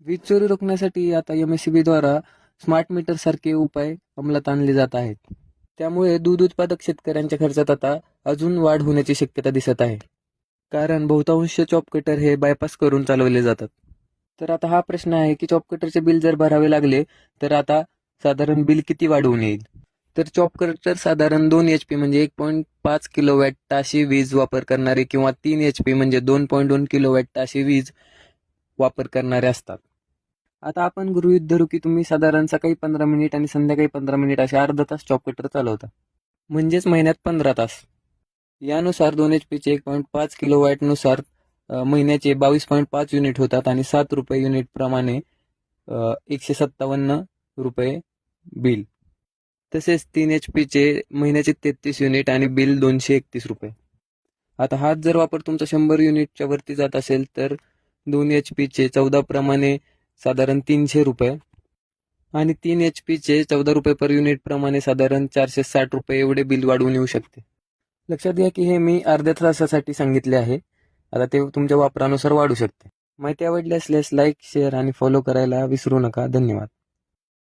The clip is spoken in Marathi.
वीज चोरी रोखण्यासाठी आता MSEB द्वारा स्मार्ट मीटर सारखे उपाय अंमलात आणले जात आहेत. त्यामुळे दूध उत्पादक शेतकऱ्यांच्या खर्चात आता अजून वाढ होण्याची शक्यता दिसत आहे. कारण बहुतांश चॉप कटर हे बायपास करून चालवले जातात. तर आता हा प्रश्न आहे की चॉप कटरचे बिल जर भरावे लागले तर आता साधारण बिल किती वाढवून येईल? तर चॉप कटर साधारण 2 HP म्हणजे 1.5 किलोवॅट ताशी वीज वापर करणारे किंवा 3 HP म्हणजे 2.2 किलोवॅट ताशी वीज वापर करणारे असतात. आता आपण गृहीत धरू की तुम्ही साधारण सकाळी 15 मिनिट आणि संध्याकाळी 15 मिनिट असे अर्धा तास चॉप कटर चालवता. म्हणजेच महिन्यात 15 तास. यानुसार 2 HPचे 1.5 किलोवॅट नुसार महिन्याचे 22.5 युनिट होतात आणि 7 रुपये युनिट प्रमाणे 157 रुपये बिल. तसेच 3 HPचे महिन्याचे 33 युनिट आणि बिल 231 रुपये. आता हाच जर वापर तुमचा 100 युनिटच्या वरती जात असेल तर 2 HPचे 14 प्रमाणे साधारण 300 रुपये आणि 3 HPचे 14 रुपये पर युनिट प्रमाणे साधारण 460 रुपये एवढे बिल वाढवून येऊ शकते. लक्षात घ्या की हे मी अर्ध्या तासासाठी सांगितले आहे. आता ते तुमच्या वापरानुसार वाढू शकते. माहिती आवडली असल्यास लाईक, शेअर आणि फॉलो करायला विसरू नका. धन्यवाद.